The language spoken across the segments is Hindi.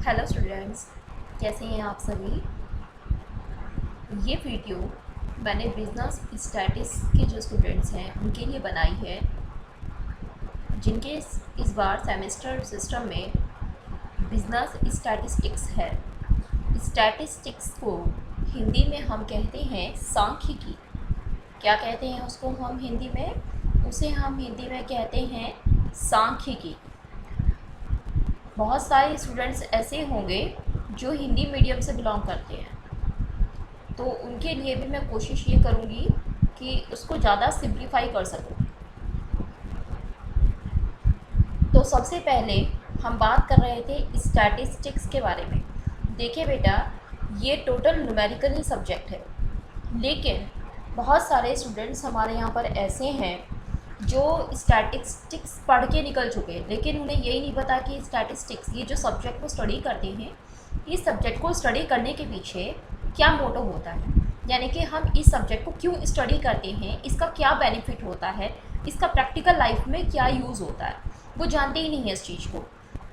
हेलो स्टूडेंट्स, कैसे हैं आप सभी। ये वीडियो मैंने बिजनेस स्टैटिस के जो स्टूडेंट्स हैं उनके लिए बनाई है, जिनके इस बार सेमेस्टर सिस्टम में बिजनेस स्टैटिस्टिक्स है। स्टैटिस्टिक्स को हिंदी में हम कहते हैं सांख्यिकी। क्या कहते हैं उसको हम हिंदी में? उसे हम हिंदी में कहते हैं सांख्यिकी। बहुत सारे स्टूडेंट्स ऐसे होंगे जो हिंदी मीडियम से बिलोंग करते हैं, तो उनके लिए भी मैं कोशिश ये करूँगी कि उसको ज़्यादा सिंप्लीफाई कर सकूँ। तो सबसे पहले हम बात कर रहे थे स्टैटिस्टिक्स के बारे में। देखिए बेटा, ये टोटल न्यूमेरिकल सब्जेक्ट है, लेकिन बहुत सारे स्टूडेंट्स हमारे यहाँ पर ऐसे हैं जो स्टैटिस्टिक्स पढ़ के निकल चुके हैं, लेकिन उन्हें यही नहीं पता कि स्टैटिस्टिक्स ये जो सब्जेक्ट को स्टडी करते हैं, इस सब्जेक्ट को स्टडी करने के पीछे क्या मोटो होता है, यानी कि हम इस सब्जेक्ट को क्यों स्टडी करते हैं, इसका क्या बेनिफिट होता है, इसका प्रैक्टिकल लाइफ में क्या यूज़ होता है, वो जानते ही नहीं है इस चीज़ को,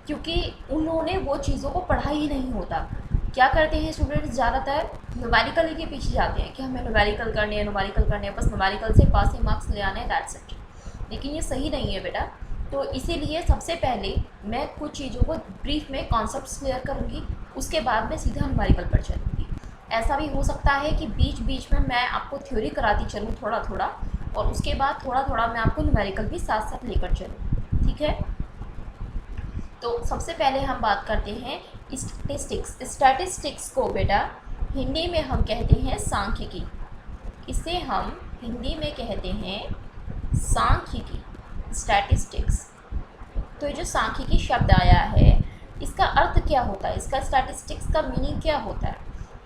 क्योंकि उन्होंने वो चीज़ों को पढ़ा ही नहीं होता। क्या करते हैं स्टूडेंट्स, ज़्यादातर न्यूमेरिकल के पीछे जाते हैं कि हमें न्यूमेरिकल करने हैं, बस न्यूमेरिकल से पासिंग मार्क्स ले आने हैं, दैट्स इट। लेकिन ये सही नहीं है बेटा। तो इसीलिए सबसे पहले मैं कुछ चीज़ों को ब्रीफ में कॉन्सेप्ट्स क्लियर करूँगी, उसके बाद मैं सीधा न्यूमेरिकल पर चलूँगी। ऐसा भी हो सकता है कि बीच बीच में मैं आपको थ्योरी कराती चलूँ थोड़ा थोड़ा, और उसके बाद थोड़ा थोड़ा मैं आपको न्यूमेरिकल भी साथ साथ लेकर चलूँ, ठीक है। तो सबसे पहले हम बात करते हैं स्टैटिस्टिक्स। स्टैटिस्टिक्स को बेटा हिंदी में हम कहते हैं सांख्यिकी। इसे हम हिंदी में कहते हैं सांख्यिकी, स्टैटिस्टिक्स। तो ये जो सांख्यिकी शब्द आया है, इसका अर्थ क्या होता है, इसका स्टैटिस्टिक्स का मीनिंग क्या होता है?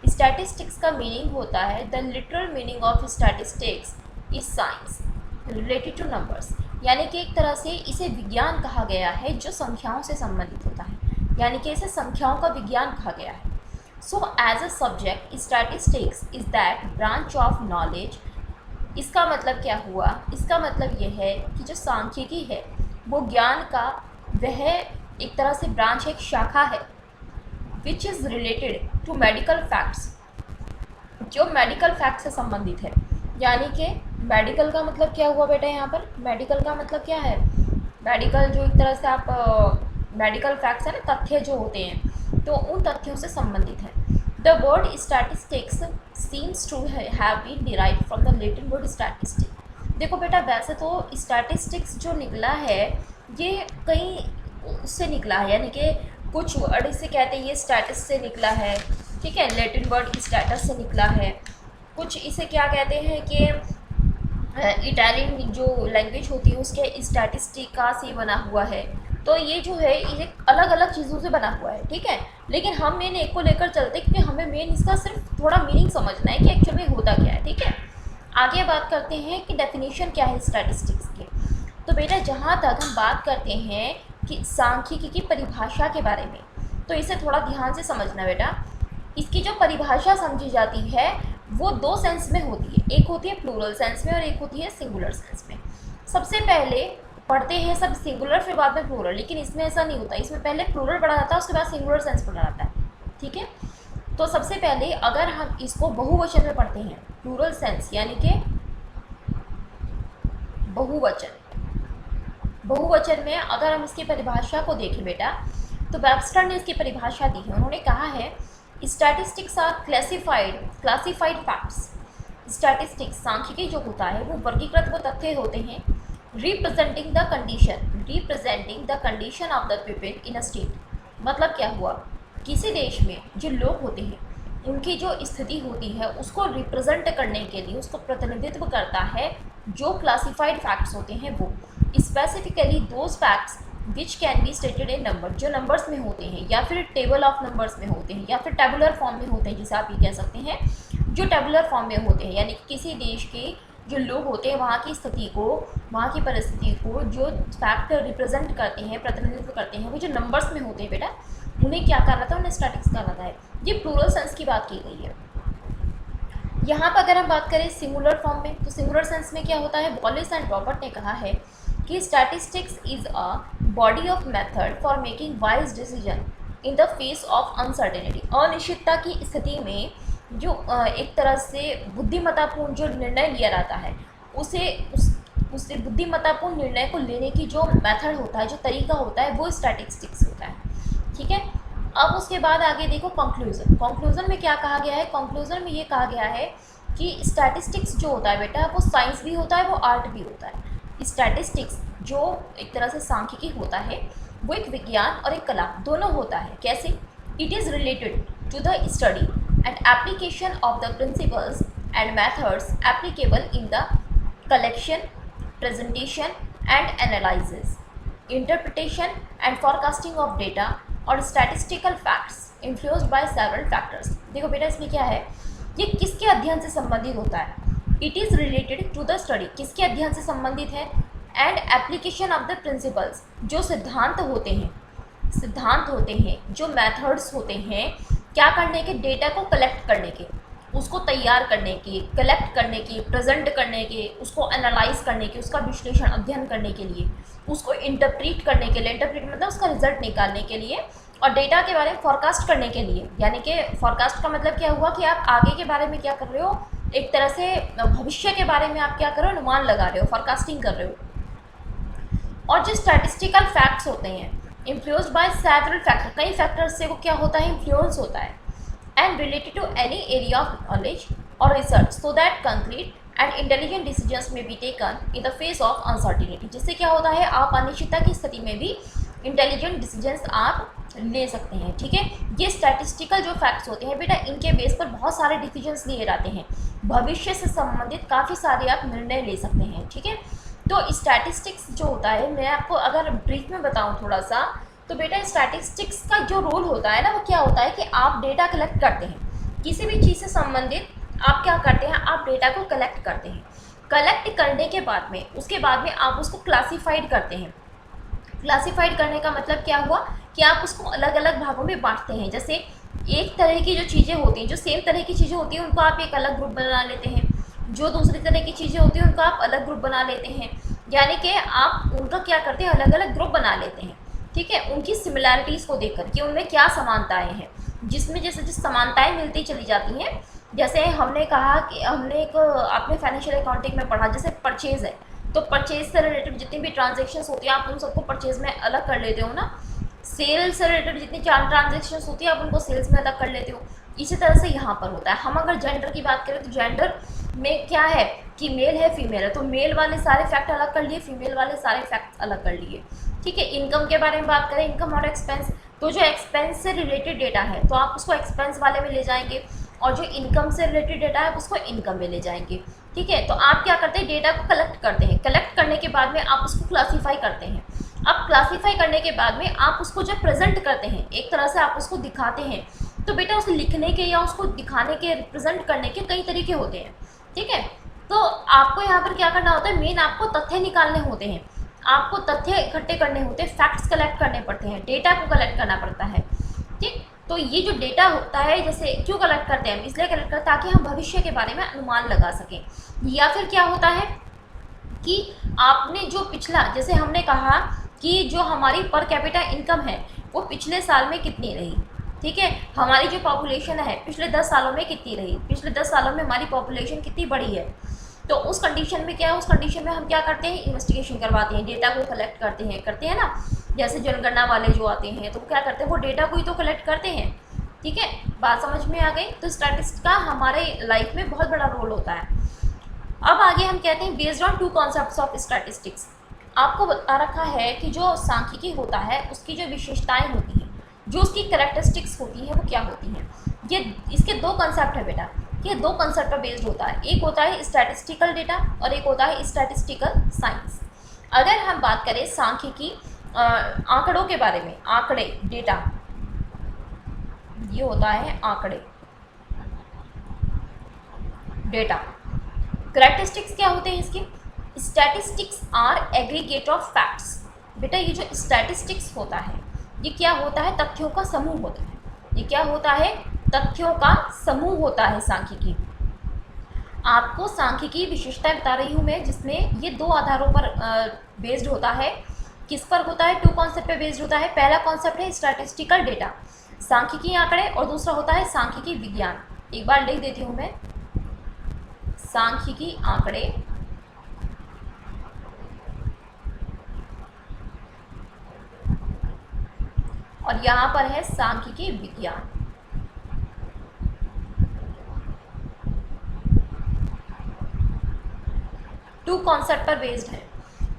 स्टैटिस्टिक्स का मीनिंग होता है the literal meaning of statistics is science related two numbers, यानी कि एक तरह से इसे विज्ञान कहा गया है जो संख्याओं से संबंधित होता है, यानी कि इसे संख्याओं का विज्ञान कहा गया है। So as a subject statistics is that branch of knowledge. इसका मतलब क्या हुआ? इसका मतलब यह है कि जो सांख्यिकी है वो ज्ञान का वह एक तरह से ब्रांच है, एक शाखा है, which is related to medical facts, जो मेडिकल फैक्ट से संबंधित है। यानी कि मेडिकल का मतलब क्या हुआ बेटा, यहाँ पर मेडिकल का मतलब क्या है? मेडिकल जो एक तरह से आप मेडिकल फैक्ट्स है ना, तथ्य जो होते हैं, तो उन तथ्यों से संबंधित है। The word statistics seems to have been derived from the Latin word statistic. देखो बेटा, वैसे तो स्टैटिस्टिक्स जो निकला है ये कहीं उससे निकला है, यानी कि कुछ वर्ड इसे कहते हैं ये स्टैटिस से निकला है, ठीक है, लैटिन वर्ड स्टैटस से निकला है। कुछ इसे क्या कहते हैं कि इटालियन जो लैंग्वेज होती है उसके स्टैटिस्टिका से बना हुआ है। तो ये जो है ये अलग अलग चीज़ों से बना हुआ है, ठीक है। लेकिन हम मेन एक को लेकर चलते क्योंकि हमें मेन इसका सिर्फ थोड़ा मीनिंग समझना है कि एक्चुअल में होता क्या है, ठीक है। आगे बात करते हैं कि डेफिनेशन क्या है स्टैटिस्टिक्स की। तो बेटा जहाँ तक हम बात करते हैं कि सांख्यिकी की परिभाषा के बारे में, तो इसे थोड़ा ध्यान से समझना बेटा। इसकी जो परिभाषा समझी जाती है वो दो सेंस में होती है, एक होती है प्लूरल सेंस में और एक होती है सिंगुलर सेंस में। सबसे पहले पढ़ते हैं सब सिंगुलर, फिर बाद में प्लूरल, लेकिन इसमें ऐसा नहीं होता, इसमें पहले प्लूरल पढ़ा जाता है, उसके बाद सिंगुलर सेंस पढ़ा जाता है, ठीक है। तो सबसे पहले अगर हम इसको बहुवचन में पढ़ते हैं, प्लूरल सेंस यानी कि बहुवचन में अगर हम इसकी परिभाषा को देखें बेटा, तो वेबस्टर ने इसकी परिभाषा दी है। उन्होंने कहा है statistics are classified facts. Statistics सांख्यिकी जो होता है वो वर्गीकृत वो तथ्य होते हैं representing the condition of the people in a state. मतलब क्या हुआ, किसी देश में जो लोग होते हैं उनकी जो स्थिति होती है उसको रिप्रेजेंट करने के लिए, उसको प्रतिनिधित्व करता है जो क्लासिफाइड फैक्ट्स होते हैं वो, specifically those facts which can be stated in number, जो नंबर्स में होते हैं या फिर टेबल ऑफ नंबर्स में होते हैं या फिर टेबुलर फॉर्म में होते हैं, जिसे आप ये कह सकते हैं जो टेबुलर फॉर्म में होते हैं, यानी कि किसी देश के जो लोग होते हैं वहाँ की स्थिति को, वहाँ की परिस्थिति को जो फैक्ट रिप्रेजेंट करते हैं, प्रतिनिधित्व करते हैं, वो जो नंबर्स में होते हैं बेटा, उन्हें क्या कहलाता है? उन्हें स्टैटिस्टिक्स कहलाता है। ये प्लूरल सेंस की बात की गई है। यहाँ पर अगर हम बात करें सिंगुलर फॉर्म में, तो सिंगुलर सेंस में क्या होता है? वॉलिस एंड रॉबर्ट ने कहा है कि statistics is a body of method for making wise decision in the face of uncertainty. अनिश्चितता की स्थिति में जो एक तरह से बुद्धिमत्तापूर्ण जो निर्णय लिया जाता है उसे उससे बुद्धिमत्तापूर्ण निर्णय को लेने की जो मेथड होता है, जो तरीका होता है, वो स्टैटिस्टिक्स होता है। ठीक है, अब उसके बाद आगे देखो कंक्लूजन। कंक्लूजन में क्या कहा गया है? कंक्लूजन में ये कहा गया है कि स्टैटिस्टिक्स जो होता है बेटा वो साइंस भी होता है, वो आर्ट भी होता है। स्टैटिस्टिक्स जो एक तरह से सांख्यिकी होता है वो एक विज्ञान और एक कला दोनों होता है। कैसे? It is related to the study and application of the principles and methods applicable in the collection, presentation and analysis, interpretation and forecasting of data और statistical facts influenced by several factors। देखो बेटा इसमें क्या है, ये किसके अध्ययन से संबंधित होता है? It is related to the study, किसके अध्ययन से संबंधित है? And application of the principles, जो सिद्धांत होते हैं, जो मेथड्स होते हैं क्या करने के? डेटा को कलेक्ट करने के, उसको तैयार करने की, कलेक्ट करने की, प्रेजेंट करने के, उसको एनालाइज करने की, उसका विश्लेषण अध्ययन करने के लिए, उसको इंटरप्रीट करने के लिए, इंटरप्रीट मतलब उसका रिजल्ट निकालने के लिए, और डेटा के बारे में फॉरकास्ट करने के लिए। यानी कि फॉरकास्ट का मतलब क्या हुआ कि आप आगे के बारे में क्या कर रहे हो, एक तरह से भविष्य के बारे में आप क्या कर रहे हो, अनुमान लगा रहे हो, फॉरकास्टिंग कर रहे हो। और जो स्टैटिस्टिकल फैक्ट्स होते हैं इन्फ्लुएंस्ड बाय सेवरल फैक्टर, कई फैक्टर्स से वो क्या होता है, इन्फ्लुएंस होता है, and related to any area of knowledge or research so that concrete and intelligent decisions may be taken in the face of uncertainty। जिससे क्या होता है, आप अनिश्चितता की स्थिति में भी इंटेलिजेंट डिसीजंस आप ले सकते हैं। ठीक है, ये स्टैटिस्टिकल जो फैक्ट्स होते हैं बेटा, इनके बेस पर बहुत सारे डिसीजंस लिए जाते हैं, भविष्य से संबंधित काफ़ी सारे आप निर्णय ले सकते हैं। ठीक है, तो स्टैटिस्टिक्स जो होता है, मैं आपको अगर ब्रीफ में बताऊँ थोड़ा सा, तो बेटा स्टैटिस्टिक्स का जो रोल होता है ना, वो क्या होता है कि आप डेटा कलेक्ट करते हैं, किसी भी चीज़ से संबंधित आप क्या करते हैं, आप डेटा को कलेक्ट करते हैं। कलेक्ट करने के बाद में, उसके बाद में आप उसको क्लासीफाइड करते हैं। क्लासीफाइड करने का मतलब क्या हुआ कि आप उसको अलग अलग भागों में बांटते हैं। जैसे एक तरह की जो चीज़ें होती हैं, जो सेम तरह की चीज़ें होती हैं, उनको आप एक अलग ग्रुप बना लेते हैं, जो दूसरी तरह की चीज़ें होती हैं उनको आप अलग ग्रुप बना लेते हैं। यानी कि आप उनका क्या करते हैं, अलग अलग ग्रुप बना लेते हैं। ठीक है, उनकी सिमिलैरिटीज़ को देखकर कि उनमें क्या समानताएं हैं, जिसमें जैसे जिस समानताएं मिलती चली जाती हैं। जैसे हमने कहा कि हमने एक आपने फाइनेंशियल अकाउंटिंग में पढ़ा, जैसे परचेज़ है, तो परचेज़ से रिलेटेड जितनी भी ट्रांजेक्शन्स होती हैं आप उन सबको परचेज़ में अलग कर लेते हो ना। सेल से रिलेटेड जितनी ट्रांजेक्शन्स होती है आप उनको सेल्स में अलग कर लेते हो। इसी तरह से यहाँ पर होता है। हम अगर जेंडर की बात करें तो जेंडर में क्या है कि मेल है फीमेल है, तो मेल वाले सारे फैक्ट अलग कर लिए, फीमेल वाले सारे फैक्ट अलग कर लिए। ठीक है, इनकम के बारे में बात करें, इनकम और एक्सपेंस, तो जो एक्सपेंस से रिलेटेड डेटा है तो आप उसको एक्सपेंस वाले में ले जाएंगे, और जो इनकम से रिलेटेड डेटा है उसको इनकम में ले जाएंगे। ठीक है, तो आप क्या करते हैं, डेटा को कलेक्ट करते हैं। कलेक्ट करने के बाद में आप उसको क्लासीफाई करते हैं। अब क्लासीफाई करने के बाद में आप उसको जब प्रेजेंट करते हैं, एक तरह से आप उसको दिखाते हैं, तो बेटा उसे लिखने के या उसको दिखाने के, रिप्रेजेंट करने के कई तरीके होते हैं। ठीक है, तो आपको यहाँ पर क्या करना होता है, मेन आपको तथ्य निकालने होते हैं, आपको तथ्य इकट्ठे करने होते हैं, फैक्ट्स कलेक्ट करने पड़ते हैं, डेटा को कलेक्ट करना पड़ता है। ठीक, तो ये जो डेटा होता है, जैसे क्यों कलेक्ट करते हैं हम, इसलिए कलेक्ट करते हैं ताकि हम भविष्य के बारे में अनुमान लगा सकें। या फिर क्या होता है कि आपने जो पिछला, जैसे हमने कहा कि जो हमारी पर कैपिटा इनकम है वो पिछले साल में कितनी रही। ठीक है, हमारी जो पॉपुलेशन है पिछले 10 सालों में कितनी रही, पिछले 10 सालों में हमारी पॉपुलेशन कितनी बढ़ी है। तो उस कंडीशन में क्या है, उस कंडीशन में हम क्या करते हैं, इन्वेस्टिगेशन करवाते हैं, डेटा को कलेक्ट करते हैं ना। जैसे जनगणना वाले जो आते हैं तो वो क्या करते हैं, वो डेटा को ही तो कलेक्ट करते हैं। ठीक है, बात समझ में आ गई। तो स्टैटिस्टिक्स का हमारे लाइफ में बहुत बड़ा रोल होता है। अब आगे हम कहते हैं based on 2 concepts of statistics. आपको बता रखा है कि जो सांख्यिकी होता है उसकी जो विशेषताएं होती हैं, जो उसकी कैरेक्टरिस्टिक्स होती हैं वो क्या होती हैं। ये इसके 2 कॉन्सेप्ट है बेटा, ये 2 कॉन्सेप्ट पर बेस्ड होता है। एक होता है स्टैटिस्टिकल डेटा और एक होता है स्टैटिस्टिकल साइंस। अगर हम बात करें सांख्यिकी आंकड़ों के बारे में, आंकड़े, डेटा, ये होता है आंकड़े, डेटा। कैरेक्टरिस्टिक्स क्या होते हैं इसके, statistics are aggregate of facts. बेटा ये जो स्टैटिस्टिक्स होता है ये क्या होता है, तथ्यों का समूह होता है। ये क्या होता है, तथ्यों का समूह होता है सांख्यिकी। आपको सांख्यिकी विशेषता बता रही हूँ मैं, जिसमें ये 2 आधारों पर बेस्ड होता है। किस पर होता है, 2 कॉन्सेप्ट पे बेस्ड होता है। पहला कॉन्सेप्ट है स्टैटिस्टिकल डेटा, सांख्यिकी आंकड़े, और दूसरा होता है सांख्यिकी विज्ञान। एक बार लिख देती हूँ मैं, सांख्यिकी आंकड़े और यहाँ पर है सांख्यिकी विज्ञान। टू कॉन्सेप्ट पर बेस्ड है।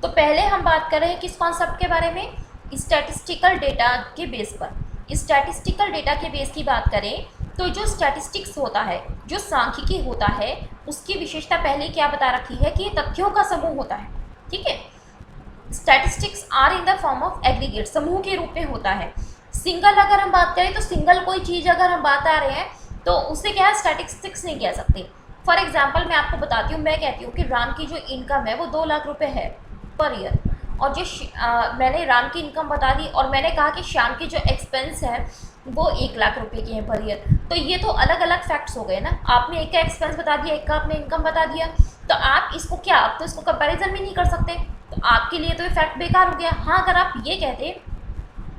तो पहले हम बात कर रहे हैं किस कॉन्सेप्ट के बारे में, स्टैटिस्टिकल डेटा के बेस पर। स्टैटिस्टिकल डेटा के बेस की बात करें तो जो स्टैटिस्टिक्स होता है, जो सांख्यिकी होता है, उसकी विशेषता पहले क्या बता रखी है कि ये तथ्यों का समूह होता है। ठीक है, statistics are in the form of aggregate, समूह के रूप में होता है। सिंगल अगर हम बात करें तो सिंगल कोई चीज़ अगर हम बात आ रहे हैं तो उससे क्या है, स्टैटिस्टिक्स नहीं कह सकते। फॉर एग्जाम्पल मैं आपको बताती हूँ, मैं कहती हूँ कि राम की जो इनकम है वो 2 लाख रुपए है पर ईयर, और जो मैंने राम की इनकम बता दी और मैंने कहा कि श्याम की जो एक्सपेंस है वो 1 लाख रुपए की है पर ईयर। तो ये तो अलग अलग फैक्ट्स हो गए ना, आपने एक का एक्सपेंस बता दिया, एक का आपने इनकम बता दिया, तो आप इसको क्या, आप तो इसको कंपैरिजन भी नहीं कर सकते, तो आपके लिए तो ये फैक्ट बेकार हो गया। हाँ, अगर आप ये कहते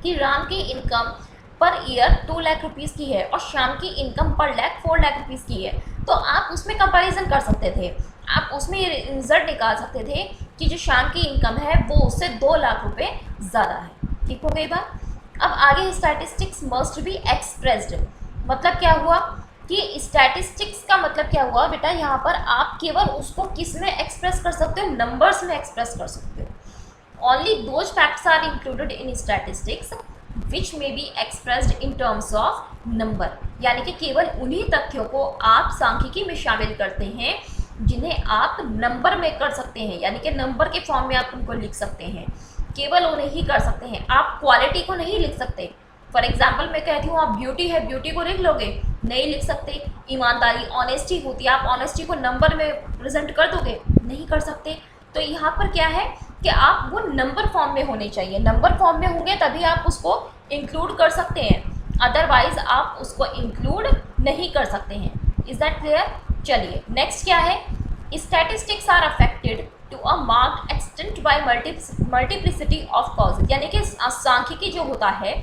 कि राम की income per year 2 lakh rupees की है और श्याम की इनकम पर लैख 4 लाख रुपीज़ की है, तो आप उसमें कंपैरिजन कर सकते थे, आप उसमें ये रिजल्ट निकाल सकते थे कि जो श्याम की इनकम है वो उससे 2 लाख रुपए ज़्यादा है। ठीक हो गई बात। अब आगे स्टैटिस्टिक्स मस्ट बी एक्सप्रेस्ड, मतलब क्या हुआ कि स्टैटिस्टिक्स का मतलब क्या हुआ बेटा, यहाँ पर आप केवल उसको किस में एक्सप्रेस कर सकते हो, नंबर्स में एक्सप्रेस कर सकते हो। Only those facts are included in statistics which may be expressed in terms of number, यानी कि केवल उन्हीं तथ्यों को आप सांख्यिकी में शामिल करते हैं जिन्हें आप नंबर में कर सकते हैं, यानी कि नंबर के फॉर्म में आप उनको लिख सकते हैं, केवल उन्हें ही कर सकते हैं। आप क्वालिटी को नहीं लिख सकते। फॉर एग्जाम्पल मैं कहती हूँ आप ब्यूटी है, ब्यूटी को लिख लोगे, नहीं लिख सकते। ईमानदारी, ऑनेस्टी होती है, आप ऑनेस्टी को नंबर में प्रेजेंट कर दोगे, नहीं कर सकते। तो यहाँ पर क्या है कि आप वो नंबर फॉर्म में होने चाहिए, नंबर फॉर्म में होंगे तभी आप उसको इंक्लूड कर सकते हैं, अदरवाइज आप उसको इंक्लूड नहीं कर सकते हैं। Is that clear? चलिए नेक्स्ट क्या है, statistics are affected to a marked extent by multiplicity of causes, यानी कि सांख्यिकी जो होता है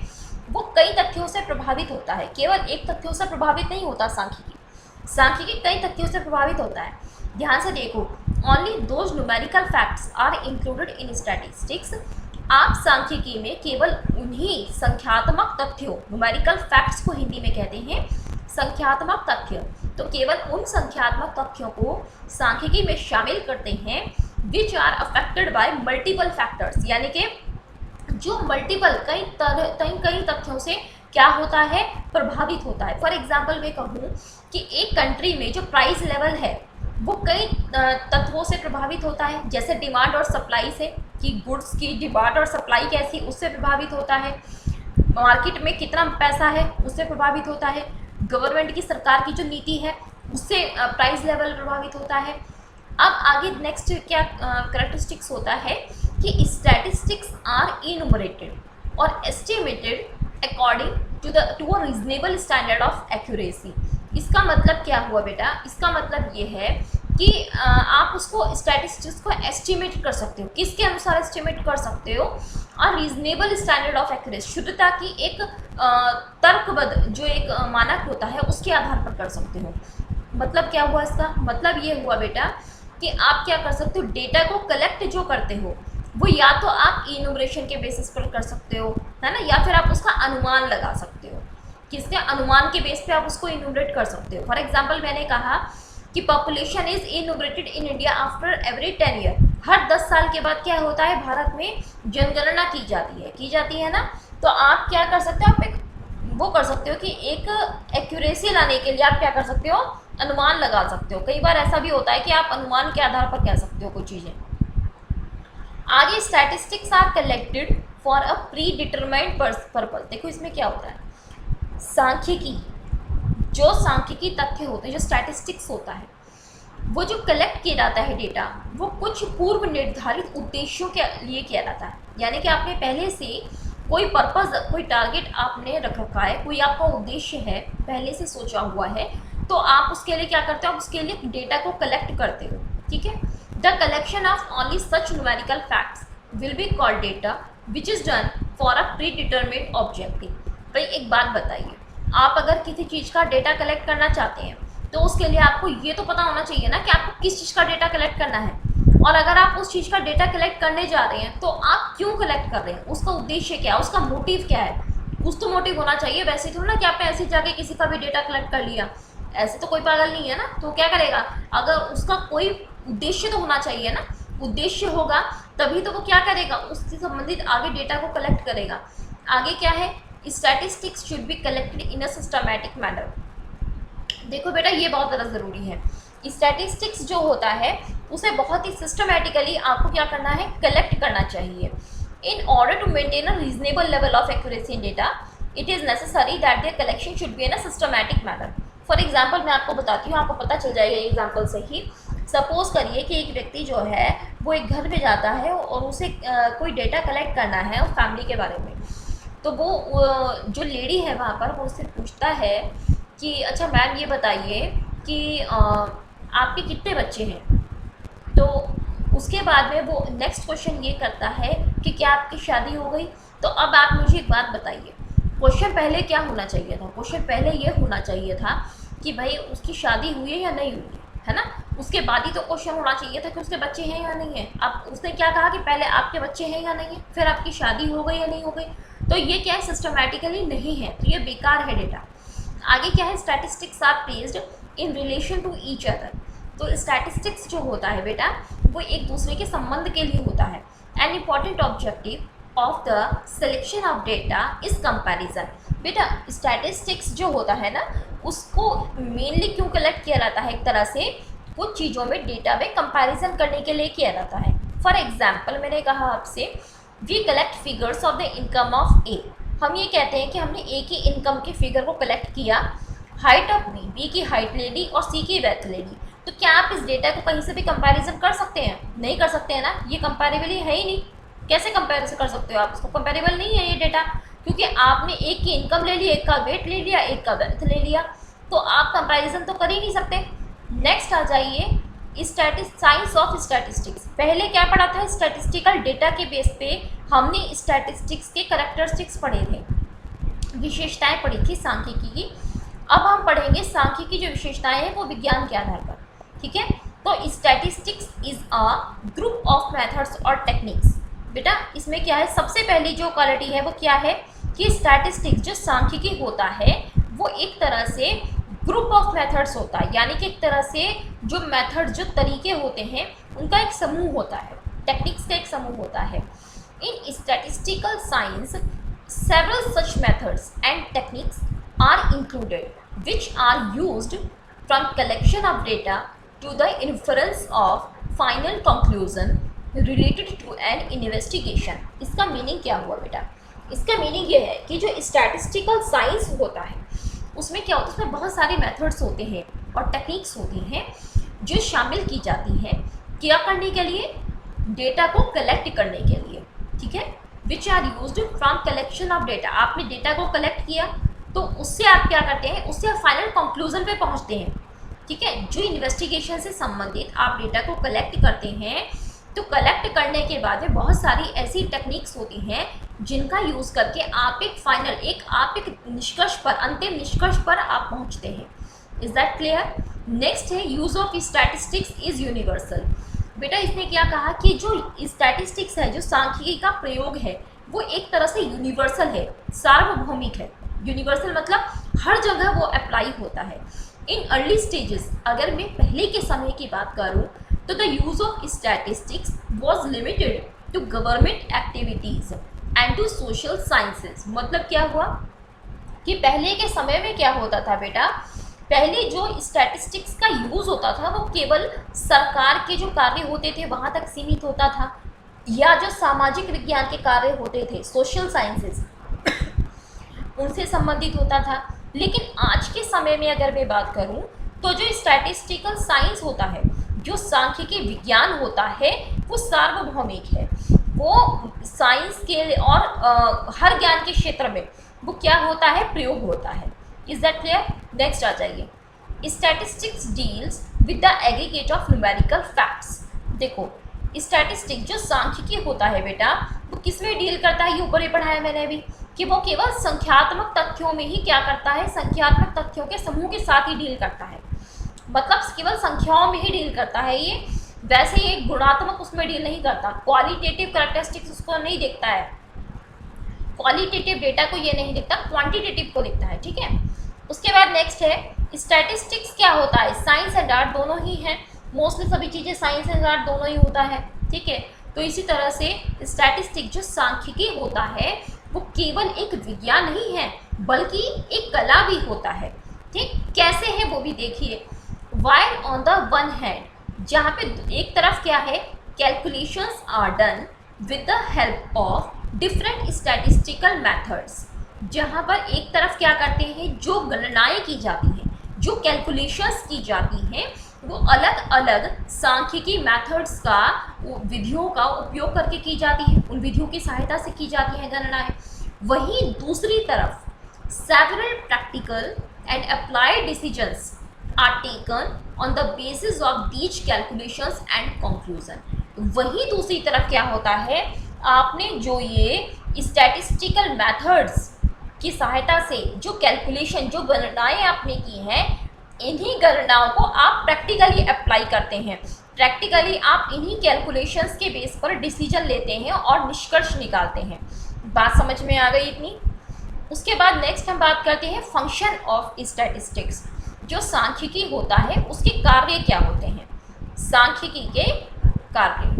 वो कई तथ्यों से प्रभावित होता है, केवल एक तथ्यों से प्रभावित नहीं होता। सांख्यिकी कई तथ्यों से प्रभावित होता है। ध्यान से देखो, only those numerical facts are included in statistics, आप सांख्यिकी में केवल उन्हीं संख्यात्मक तथ्यों, न्यूमेरिकल फैक्ट्स को हिंदी में कहते हैं संख्यात्मक तथ्य, तो केवल उन संख्यात्मक तथ्यों को सांख्यिकी में शामिल करते हैं which are affected by multiple factors, यानी कि जो मल्टीपल कई तथ्यों से क्या होता है, प्रभावित होता है। फॉर एग्जाम्पल मैं कहूँ कि एक कंट्री में जो प्राइस लेवल है वो कई तत्वों से प्रभावित होता है, जैसे डिमांड और सप्लाई से, कि गुड्स की डिमांड और सप्लाई कैसी, उससे प्रभावित होता है। मार्केट में कितना पैसा है उससे प्रभावित होता है। गवर्नमेंट की, सरकार की जो नीति है उससे प्राइस लेवल प्रभावित होता है। अब आगे नेक्स्ट क्या करैक्टरिस्टिक्स होता है कि statistics are enumerated or estimated according to a reasonable standard of accuracy. इसका मतलब क्या हुआ बेटा, इसका मतलब ये है कि आप उसको स्टैटिस्टिक्स को एस्टिमेट कर सकते हो, किसके अनुसार एस्टिमेट कर सकते हो, और रीजनेबल स्टैंडर्ड ऑफ एक्यूरेसी, शुद्धता की एक तर्कबद्ध जो एक मानक होता है उसके आधार पर कर सकते हो। मतलब क्या हुआ इसका, मतलब ये हुआ बेटा कि आप क्या कर सकते हो, डेटा को कलेक्ट जो करते हो वो या तो आप इन्यूमरेशन के बेसिस पर कर सकते हो, है ना, या फिर आप उसका अनुमान लगा सकते हो, किसके अनुमान के बेस पे आप उसको इन्यूमरेट कर सकते हो। फॉर एग्जांपल मैंने कहा कि population is enumerated in India after every 10 year, हर 10 साल के बाद क्या होता है, भारत में जनगणना की जाती है ना। तो आप क्या कर सकते हो, आप एक वो कर सकते हो कि एक एक्यूरेसी लाने के लिए आप क्या कर सकते हो, अनुमान लगा सकते हो। कई बार ऐसा भी होता है कि आप अनुमान के आधार पर कह सकते हो कुछ चीज़ें। आगे statistics are collected for a predetermined purpose. देखो इसमें क्या होता है, सांख्यिकी तथ्य होते हैं, जो स्टैटिस्टिक्स होता है, वो जो कलेक्ट किया जाता है डेटा, वो कुछ पूर्व निर्धारित उद्देश्यों के लिए किया जाता है। यानी कि आपने पहले से कोई पर्पज़, कोई टारगेट आपने रख रखा है, कोई आपका उद्देश्य है, पहले से सोचा हुआ है, तो आप उसके लिए क्या करते हो, आप उसके लिए डेटा को कलेक्ट करते हो। ठीक है, the collection of only such numerical facts will be called data which is done for a predetermined objective. भाई एक बात बताइए, आप अगर किसी चीज़ का डेटा कलेक्ट करना चाहते हैं तो उसके लिए आपको ये तो पता होना चाहिए ना कि आपको किस चीज़ का डेटा कलेक्ट करना है, और अगर आप उस चीज़ का डेटा कलेक्ट करने जा रहे हैं तो आप क्यों कलेक्ट कर रहे हैं, उसका उद्देश्य क्या है, उसका मोटिव क्या है, कुछ तो मोटिव होना चाहिए। वैसे थोड़ा ना कि आपने ऐसे जाके किसी का भी डेटा कलेक्ट कर लिया, ऐसे तो कोई पागल नहीं है ना, तो क्या करेगा, अगर उसका कोई उद्देश्य तो होना चाहिए ना, उद्देश्य होगा तभी तो वो क्या करेगा, उससे संबंधित आगे डेटा को कलेक्ट करेगा। आगे क्या है, statistics should be collected in a systematic manner. देखो बेटा ये बहुत ज़्यादा ज़रूरी है, स्टैटिस्टिक्स जो होता है उसे बहुत ही सिस्टमैटिकली आपको क्या करना है, कलेक्ट करना चाहिए। In order to maintain a reasonable level of accuracy in data it is necessary that their collection should be in a systematic manner. For example मैं आपको बताती हूँ, आपको पता चल जाएगा एग्जाम्पल से ही। सपोज करिए कि एक व्यक्ति जो है वो एक घर में जाता है और उसे कोई डेटा कलेक्ट करना है उस फैमिली के बारे में, तो वो जो लेडी है वहाँ पर वो उससे पूछता है कि अच्छा मैम ये बताइए कि आपके कितने बच्चे हैं। तो उसके बाद में वो नेक्स्ट क्वेश्चन ये करता है कि क्या आपकी शादी हो गई। तो अब आप मुझे एक बात बताइए, क्वेश्चन पहले क्या होना चाहिए था, क्वेश्चन पहले ये होना चाहिए था कि भाई उसकी शादी हुई है या नहीं हुई है ना, उसके बाद ही तो क्वेश्चन होना चाहिए था कि उसके बच्चे हैं या नहीं है। अब उसने क्या कहा कि पहले आपके बच्चे हैं या नहीं है, फिर आपकी शादी हो गई या नहीं हो गई, तो ये क्या है, सिस्टमैटिकली नहीं है, तो ये बेकार है डेटा। आगे क्या है, statistics are placed in relation to each other. तो स्टैटिस्टिक्स जो होता है बेटा वो एक दूसरे के संबंध के लिए होता है। An important objective of the selection of data is comparison. बेटा स्टैटिस्टिक्स जो होता है ना उसको मेनली क्यों कलेक्ट किया जाता है, एक तरह से कुछ चीज़ों में डेटा में कंपैरिजन करने के लिए किया जाता है। फॉर एग्जाम्पल मैंने कहा आपसे, we collect figures of the income of A. हम ये कहते हैं कि हमने ए की इनकम के फिगर को कलेक्ट किया, हाइट ऑफ बी, बी की हाइट ले ली और सी की वेथ ले ली। तो क्या आप इस डेटा को कहीं से भी कंपैरिजन कर सकते हैं, नहीं कर सकते हैं ना, ये कंपैरेबल है ही नहीं। कैसे कंपेरिजन कर सकते हो आप इसको, कंपेरेबल नहीं है ये डेटा, क्योंकि आपने एक की इनकम ले ली, एक का वेट ले लिया, एक का वेल्थ ले लिया, तो आप कंपैरिजन तो कर ही नहीं सकते। नेक्स्ट आ जाइए, साइंस ऑफ स्टैटिस्टिक्स। पहले क्या पढ़ा था, स्टैटिस्टिकल डेटा के बेस पे हमने स्टैटिस्टिक्स के करैक्टरिस्टिक्स पढ़े थे, विशेषताएं पढ़ी थी सांख्यिकी की। अब हम पढ़ेंगे सांख्यिकी की जो विशेषताएं हैं वो विज्ञान के आधार पर, ठीक है। तो statistics is a group of methods और टेक्निक्स। बेटा इसमें क्या है, सबसे पहली जो क्वालिटी है वो क्या है कि स्टैटिस्टिक्स जो सांख्यिकी होता है वो एक तरह से ग्रुप ऑफ मेथड्स होता है, यानी कि एक तरह से जो मेथड जो तरीके होते हैं उनका एक समूह होता है, टेक्निक्स का एक समूह होता है। In statistical science several such methods and techniques are included which are used from collection of data to the inference of final conclusion related to an investigation. इसका मीनिंग क्या हुआ बेटा, इसका मीनिंग ये है कि जो स्टैटिस्टिकल साइंस होता है उसमें क्या होता है, उसमें बहुत सारे मेथड्स होते हैं और टेक्निक्स होती हैं जो शामिल की जाती हैं क्या करने के लिए, डेटा को कलेक्ट करने के लिए, ठीक है। Which are used from collection of data, आपने डेटा को कलेक्ट किया तो उससे आप क्या करते हैं, उससे आप फाइनल कंक्लूजन पे पहुंचते हैं, ठीक है। जो इन्वेस्टिगेशन से संबंधित आप डेटा को कलेक्ट करते हैं, तो कलेक्ट करने के बाद में बहुत सारी ऐसी टेक्निक्स होती हैं जिनका यूज़ करके आप एक निष्कर्ष पर, अंतिम निष्कर्ष पर आप पहुंचते हैं। Is that clear. नेक्स्ट है, use of statistics is universal. बेटा इसने क्या कहा कि जो स्टैटिस्टिक्स है, जो सांख्यिकी का प्रयोग है वो एक तरह से यूनिवर्सल है, सार्वभौमिक है। यूनिवर्सल मतलब हर जगह वो अप्लाई होता है। इन अर्ली स्टेजेस, अगर मैं पहले के समय की बात करूं तो the use of statistics was limited to government activities and to social sciences. मतलब क्या हुआ कि पहले के समय में क्या होता था बेटा, पहले जो स्टैटिस्टिक्स का यूज़ होता था वो केवल सरकार के जो कार्य होते थे वहाँ तक सीमित होता था, या जो सामाजिक विज्ञान के कार्य होते थे, सोशल साइंसेज, उनसे संबंधित होता था। लेकिन आज के समय में अगर मैं बात करूं तो जो स्टैटिस्टिकल साइंस होता है, जो सांख्यिकी विज्ञान होता है, वो सार्वभौमिक है, वो साइंस के और हर ज्ञान के क्षेत्र में वो क्या होता है, प्रयोग होता है। Is that clear. नेक्स्ट आ जाइए, statistics deals with the aggregate of numerical facts. देखो स्टैटिस्टिक जो सांख्यिकी होता है बेटा, वो किस में डील करता है, ये ऊपर ही पढ़ाया मैंने अभी कि वो केवल संख्यात्मक तथ्यों में ही क्या करता है, संख्यात्मक तथ्यों के समूह के साथ ही डील करता है, मतलब केवल संख्याओं में ही डील करता है ये, वैसे ये गुणात्मक उसमें डील नहीं करता, क्वालिटेटिव कैरेक्टरिस्टिक्स उसको नहीं देखता है, क्वालिटेटिव डेटा को ये नहीं देखता, क्वांटिटेटिव को देखता है, ठीक है। उसके बाद नेक्स्ट है स्टैटिस्टिक्स क्या होता है, साइंस एंड आर्ट दोनों ही हैं, मोस्टली सभी चीज़ें साइंस एंड आर्ट दोनों ही होता है, ठीक है। तो इसी तरह से स्टैटिस्टिक जो सांख्यिकी होता है वो केवल एक विज्ञान नहीं है बल्कि एक कला भी होता है, ठीक। कैसे है वो भी देखिए। While on the one hand, जहाँ पे एक तरफ क्या है, calculations are done with the help of different statistical methods, जहाँ पर एक तरफ क्या करते हैं, जो गणनाएं की जाती हैं, जो कैलकुलेशंस की जाती हैं, वो अलग अलग सांख्यिकी मेथड्स का, विधियों का उपयोग करके की जाती है, उन विधियों की सहायता से की जाती हैं गणनाएं। वहीं दूसरी तरफ several practical and applied decisions are taken on the basis of these calculations and conclusion. वहीं दूसरी तरफ क्या होता है, आपने जो ये स्टैटिस्टिकल मेथड्स की सहायता से जो कैलकुलेशन, जो गणनाएं आपने की हैं, इन्हीं गणनाओं को आप प्रैक्टिकली अप्लाई करते हैं, प्रैक्टिकली आप इन्हीं कैलकुलेशंस के बेस पर डिसीजन लेते हैं और निष्कर्ष निकालते हैं। बात समझ में आ गई इतनी। उसके बाद नेक्स्ट हम बात करते हैं फंक्शन ऑफ स्टैटिस्टिक्स। जो सांख्यिकी होता है उसके कार्य क्या होते हैं, सांख्यिकी के कार्य।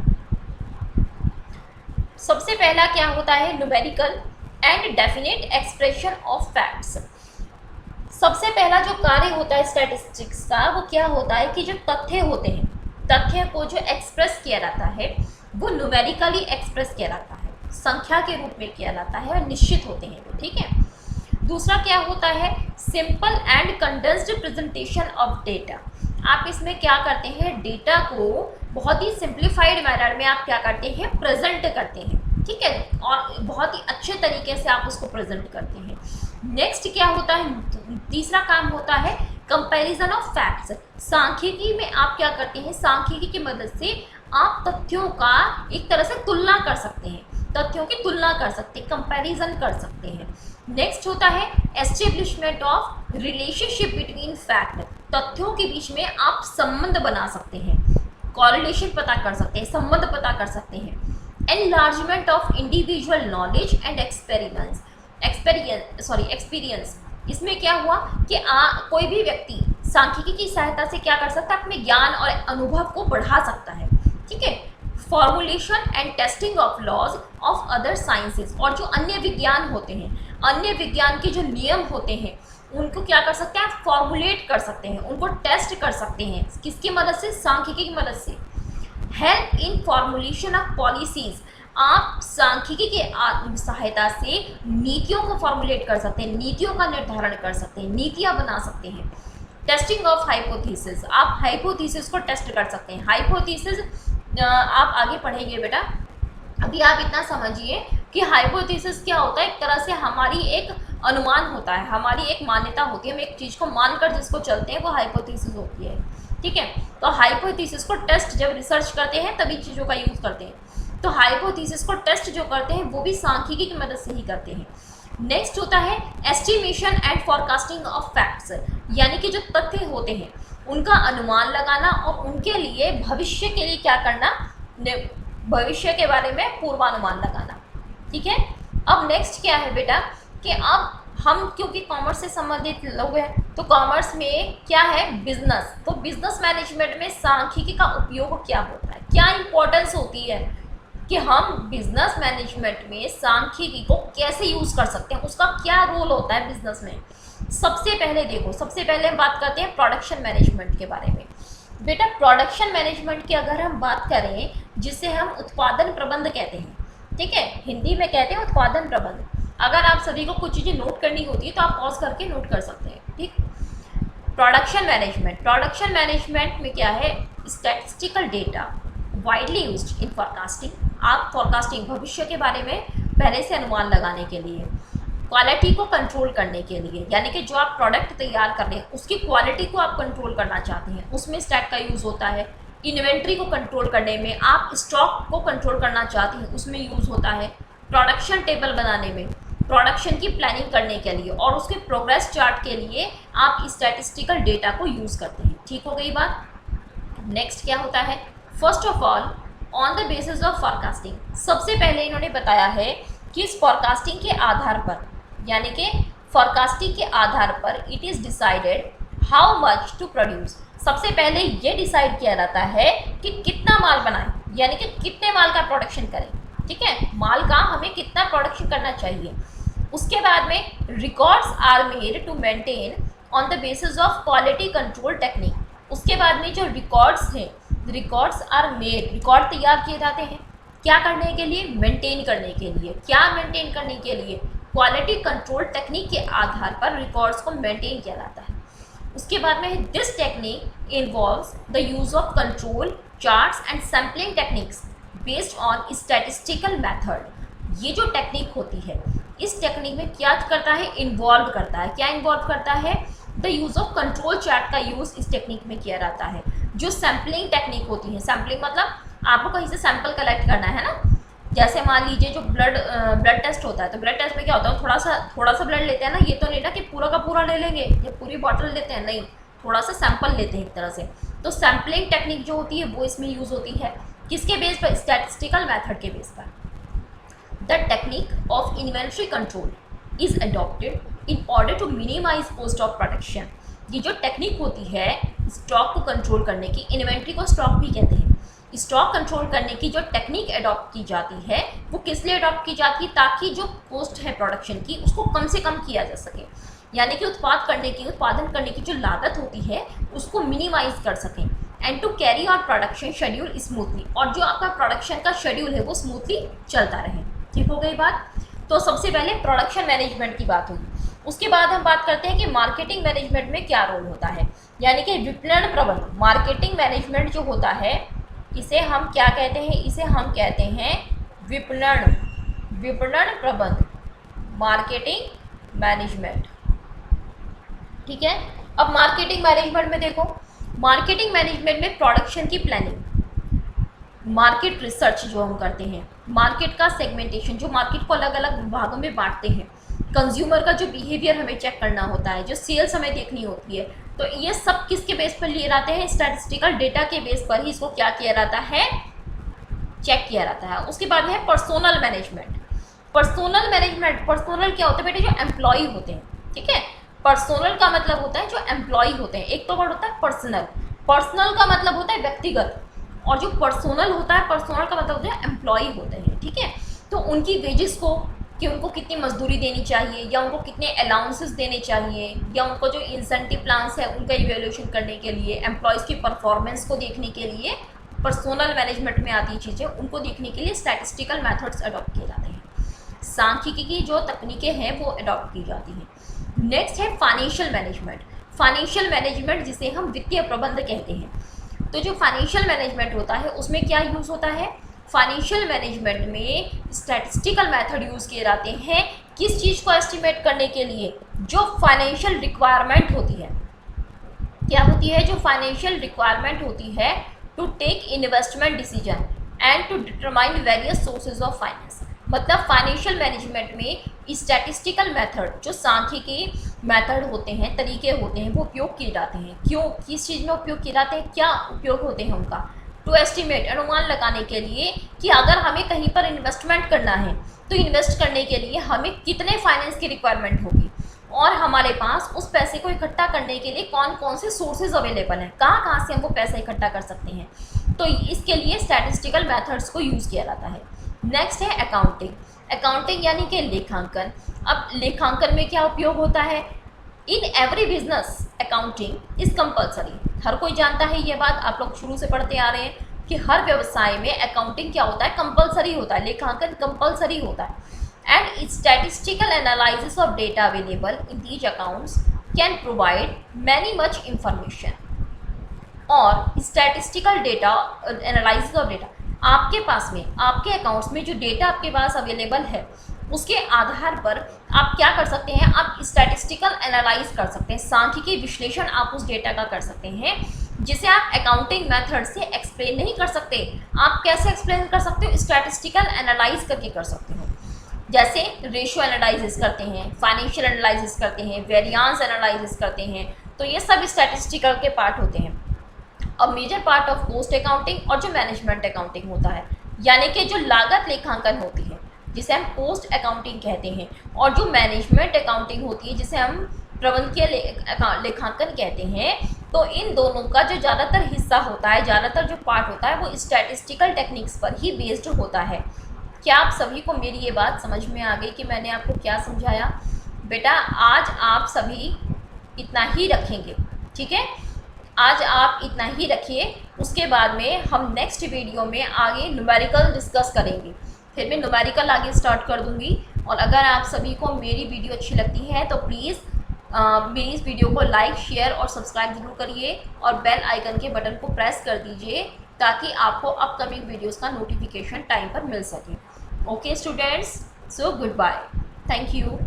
सबसे पहला क्या होता है, numerical and definite expression of facts. सबसे पहला जो कार्य होता है स्टैटिस्टिक्स का, वो क्या होता है कि जो तथ्य होते हैं, तथ्य को जो एक्सप्रेस किया जाता है वो न्यूमेरिकली एक्सप्रेस किया जाता है, संख्या के रूप में किया जाता है और निश्चित होते हैं वो, ठीक है। दूसरा क्या होता है, simple and condensed presentation of data. आप इसमें क्या करते हैं, डेटा को बहुत ही सिंप्लीफाइड मैनर में आप क्या करते हैं, प्रेजेंट करते हैं, ठीक है, और बहुत ही अच्छे तरीके से आप उसको प्रेजेंट करते हैं। नेक्स्ट क्या होता है, तीसरा काम होता है कंपैरिजन ऑफ फैक्ट्स। सांख्यिकी में आप क्या करते हैं, सांख्यिकी की मदद से आप तथ्यों का एक तरह से तुलना कर सकते हैं, तथ्यों की तुलना कर सकते हैं, कंपैरिजन कर सकते हैं। नेक्स्ट होता है establishment of relationship between fact. तथ्यों के बीच में आप संबंध बना सकते हैं, कॉरिलेशन पता कर सकते हैं, संबंध पता कर सकते हैं। Enlargement of individual knowledge and experiments, experience. इसमें क्या हुआ कि कोई भी व्यक्ति सांख्यिकी की सहायता से क्या कर सकता है, अपने ज्ञान और अनुभव को बढ़ा सकता है, ठीक है। Formulation and testing of laws of other sciences, और जो अन्य विज्ञान होते हैं, अन्य विज्ञान के जो नियम होते हैं उनको क्या कर सकते हैं, फॉर्मुलेट कर सकते हैं, उनको टेस्ट कर सकते हैं, किसकी मदद से, सांख्यिकी की मदद से। Help in formulation of policies, आप सांख्यिकी के सहायता से नीतियों को फॉर्मुलेट कर सकते हैं, नीतियों का निर्धारण कर सकते हैं, नीतियाँ बना सकते हैं। टेस्टिंग ऑफ हाइपोथेसिस, आप हाइपोथेसिस को टेस्ट कर सकते हैं। हाइपोथेसिस आप आगे पढ़ेंगे बेटा, अभी आप इतना समझिए कि हाइपोथेसिस क्या होता है, एक तरह से हमारी एक अनुमान होता है, हमारी एक मान्यता होती है, हम एक चीज़ को मानकर जिसको चलते हैं वो हाइपोथेसिस होती है, ठीक है। तो हाइपोथेसिस को टेस्ट जब रिसर्च करते हैं तभी चीज़ों का यूज़ करते हैं, तो हाइपोथेसिस को टेस्ट जो करते हैं वो भी सांख्यिकी की मदद से ही करते हैं। नेक्स्ट होता है estimation and forecasting of facts, यानी कि जो तथ्य होते हैं उनका अनुमान लगाना और उनके लिए भविष्य के लिए क्या करना, भविष्य के बारे में पूर्वानुमान लगाना, ठीक है। अब नेक्स्ट क्या है बेटा कि अब हम क्योंकि कॉमर्स से संबंधित लोग हैं तो कॉमर्स में क्या है, बिजनेस, तो बिजनेस मैनेजमेंट में सांख्यिकी का उपयोग क्या होता है, क्या इंपॉर्टेंस होती है कि हम बिजनेस मैनेजमेंट में सांख्यिकी को कैसे यूज़ कर सकते हैं, उसका क्या रोल होता है बिजनेस में। सबसे पहले देखो, सबसे पहले हम बात करते हैं प्रोडक्शन मैनेजमेंट के बारे में। बेटा प्रोडक्शन मैनेजमेंट की अगर हम बात करें, जिसे हम उत्पादन प्रबंध कहते हैं, ठीक है, हिंदी में कहते हैं उत्पादन प्रबंध। अगर आप सभी को कुछ चीज़ें नोट करनी होती है तो आप पॉज करके नोट कर सकते हैं, ठीक। प्रोडक्शन मैनेजमेंट, प्रोडक्शन मैनेजमेंट में क्या है, statistical data widely used in forecasting, आप फॉरकास्टिंग भविष्य के बारे में पहले से अनुमान लगाने के लिए, क्वालिटी को कंट्रोल करने के लिए, यानी कि जो आप प्रोडक्ट तैयार कर रहे हैं उसकी क्वालिटी को आप कंट्रोल करना चाहते हैं, उसमें स्टैट का यूज़ होता है। इन्वेंट्री को कंट्रोल करने में, आप स्टॉक को कंट्रोल करना चाहते हैं उसमें यूज़ होता है, प्रोडक्शन टेबल बनाने में, प्रोडक्शन की प्लानिंग करने के लिए, और उसके प्रोग्रेस चार्ट के लिए आप स्टैटिस्टिकल डेटा को यूज़ करते हैं। ठीक हो गई बात। नेक्स्ट क्या होता है, first of all on the basis of forecasting, सबसे पहले इन्होंने बताया है कि इस फॉरकास्टिंग के आधार पर, यानी कि फॉरकास्टिंग के आधार पर it is decided how much to produce. सबसे पहले ये डिसाइड किया जाता है कि कितना माल बनाएं, यानी कि कितने माल का प्रोडक्शन करें। ठीक है, माल का हमें कितना प्रोडक्शन करना चाहिए। उसके बाद में records are made to maintain on the basis of quality control technique. उसके बाद में जो रिकॉर्ड्स हैं, रिकॉर्ड्स आर मेड, रिकॉर्ड तैयार किए जाते हैं क्या करने के लिए, मेंटेन करने के लिए। क्या मेंटेन करने के लिए, क्वालिटी कंट्रोल टेक्निक के आधार पर रिकॉर्ड्स को मेंटेन किया जाता है। उसके बाद में this technique involves the use of control charts and sampling techniques based on statistical method. ये जो टेक्निक होती है, इस टेक्निक में क्या करता है, इन्वॉल्व करता है। क्या इन्वॉल्व करता है, the use of control chart का यूज़ इस टेक्निक में किया जाता है। जो सैम्पलिंग टेक्निक होती है, सैम्पलिंग मतलब आपको कहीं से सैंपल कलेक्ट करना है ना, जैसे मान लीजिए जो ब्लड टेस्ट होता है, तो ब्लड टेस्ट में क्या होता है, थोड़ा सा ब्लड लेते हैं ना, ये तो नहीं ना कि पूरा का पूरा ले लेंगे या पूरी बॉटल लेते हैं, नहीं, थोड़ा सा सैंपल लेते हैं एक तरह से। तो सैम्पलिंग टेक्निक जो होती है वो इसमें यूज़ होती है, किसके बेस पर, स्टैटिस्टिकल मेथड के बेस पर। The technique of inventory control is adopted in order to minimize cost of production. ये जो टेक्निक होती है स्टॉक को कंट्रोल करने की, इन्वेंट्री को स्टॉक भी कहते हैं, स्टॉक कंट्रोल करने की जो टेक्निक अडॉप्ट की जाती है वो किस लिए अडॉप्ट की जाती है, ताकि जो कॉस्ट है प्रोडक्शन की उसको कम से कम किया जा सके, यानी कि उत्पादन करने की जो लागत होती है उसको मिनिमाइज कर सकें, and to carry out production schedule smoothly, और जो आपका प्रोडक्शन का शेड्यूल है वो स्मूथली चलता रहे। ठीक हो गई बात। तो सबसे पहले प्रोडक्शन मैनेजमेंट की बात होगी। उसके बाद हम बात करते हैं कि मार्केटिंग मैनेजमेंट में क्या रोल होता है, यानी कि विपणन प्रबंधन। मार्केटिंग मैनेजमेंट जो होता है इसे हम क्या कहते हैं, इसे हम कहते हैं विपणन प्रबंध, मार्केटिंग मैनेजमेंट। ठीक है, अब मार्केटिंग मैनेजमेंट में देखो, मार्केटिंग मैनेजमेंट में प्रोडक्शन की प्लानिंग, मार्केट रिसर्च जो हम करते हैं, मार्केट का सेगमेंटेशन, जो मार्केट को अलग अलग विभागों में बांटते हैं, कंज्यूमर का जो बिहेवियर हमें चेक करना होता है, जो सेल्स हमें देखनी होती है, तो ये सब किसके बेस पर लिए जाते हैं, स्टैटिस्टिकल डेटा के बेस पर ही इसको क्या किया जाता है, चेक किया जाता है। उसके बाद में है पर्सोनल मैनेजमेंट। पर्सोनल क्या होता है बेटे, जो एम्प्लॉय होते हैं। ठीक है, पर्सोनल का मतलब होता है जो एम्प्लॉय होते हैं। एक तो वर्ड होता है पर्सनल का मतलब होता है व्यक्तिगत, और जो पर्सोनल होता है, पर्सोनल का मतलब होता है एम्प्लॉय होते हैं। ठीक है, तो उनकी वेजेस को, कि उनको कितनी मजदूरी देनी चाहिए, या उनको कितने अलाउंसेस देने चाहिए, या उनको जो इंसेंटिव प्लान्स है उनका इवैल्यूएशन करने के लिए, एम्प्लॉयज़ की परफॉर्मेंस को देखने के लिए, पर्सोनल मैनेजमेंट में आती चीज़ें, उनको देखने के लिए स्टैटिस्टिकल मेथड्स अडॉप्ट किए जाते हैं। सांख्यिकी की जो तकनीकें हैं वो अडॉप्ट की जाती हैं। नेक्स्ट है फाइनेंशियल मैनेजमेंट। फाइनेंशियल मैनेजमेंट जिसे हम वित्तीय प्रबंध कहते हैं। तो जो फाइनेंशियल मैनेजमेंट होता है उसमें क्या यूज़ होता है, फाइनेंशियल मैनेजमेंट में स्टैटिस्टिकल मेथड यूज़ किए जाते हैं। किस चीज़ को एस्टिमेट करने के लिए, जो फाइनेंशियल रिक्वायरमेंट होती है, क्या होती है, जो फाइनेंशियल रिक्वायरमेंट होती है to take investment decision and to determine various sources of finance. मतलब फाइनेंशियल मैनेजमेंट में स्टैटिस्टिकल मेथड, जो सांख्यिकी मेथड होते हैं, तरीके होते हैं, वो उपयोग किए जाते हैं। क्यों, किस चीज़ में उपयोग किए जाते हैं, क्या उपयोग होते हैं उनका, टू एस्टिमेट, अनुमान लगाने के लिए कि अगर हमें कहीं पर इन्वेस्टमेंट करना है तो इन्वेस्ट करने के लिए हमें कितने फाइनेंस की रिक्वायरमेंट होगी, और हमारे पास उस पैसे को इकट्ठा करने के लिए कौन कौन से सोर्सेज अवेलेबल हैं, कहाँ कहाँ से हम वो पैसा इकट्ठा कर सकते हैं। तो इसके लिए स्टैटिस्टिकल मेथड्स को यूज़ किया जाता है। नेक्स्ट है अकाउंटिंग यानी कि लेखांकन। अब लेखांकन में क्या उपयोग होता है, in every business accounting is compulsory. हर कोई जानता है ये बात, आप लोग शुरू से पढ़ते आ रहे हैं कि हर व्यवसाय में अकाउंटिंग क्या होता है, कंपल्सरी होता है, लेखांकन कंपल्सरी होता है। And statistical analysis of data available in these accounts can provide many much information. और statistical data analysis of data, आपके पास में, आपके अकाउंट्स में जो डेटा आपके पास अवेलेबल है उसके आधार पर आप क्या कर सकते हैं, आप स्टैटिस्टिकल एनालाइज कर सकते हैं, सांख्यिकी विश्लेषण आप उस डेटा का कर सकते हैं, जिसे आप अकाउंटिंग मेथड से एक्सप्लेन नहीं कर सकते। आप कैसे एक्सप्लेन कर सकते हो? स्टैटिस्टिकल एनालाइज करके कर सकते हो। जैसे रेशियो एनालिसिस करते हैं, फाइनेंशियल एनालिसिस करते हैं, वेरिएंस एनालिसिस करते हैं, तो ये सब स्टैटिस्टिकल के पार्ट होते हैं। अब major part of cost accounting और जो मैनेजमेंट अकाउंटिंग होता है, यानी कि जो लागत लेखांकन होती है जिसे हम कॉस्ट अकाउंटिंग कहते हैं, और जो मैनेजमेंट अकाउंटिंग होती है जिसे हम प्रबंधकीय लेखांकन कहते हैं, तो इन दोनों का जो ज़्यादातर हिस्सा होता है, ज़्यादातर जो पार्ट होता है वो स्टैटिस्टिकल टेक्निक्स पर ही बेस्ड होता है। क्या आप सभी को मेरी ये बात समझ में आ गई कि मैंने आपको क्या समझाया? बेटा आज आप सभी इतना ही रखेंगे, ठीक है? आज आप इतना ही रखिए। उसके बाद में हम नेक्स्ट वीडियो में आगे न्यूमेरिकल डिस्कस करेंगे। फिर मैं न्यूमेरिकल आगे स्टार्ट कर दूंगी। और अगर आप सभी को मेरी वीडियो अच्छी लगती है तो प्लीज़ मेरी इस वीडियो को लाइक, शेयर और सब्सक्राइब जरूर करिए, और बेल आइकन के बटन को प्रेस कर दीजिए ताकि आपको अपकमिंग वीडियोस का नोटिफिकेशन टाइम पर मिल सके। Okay students, so goodbye, thank you.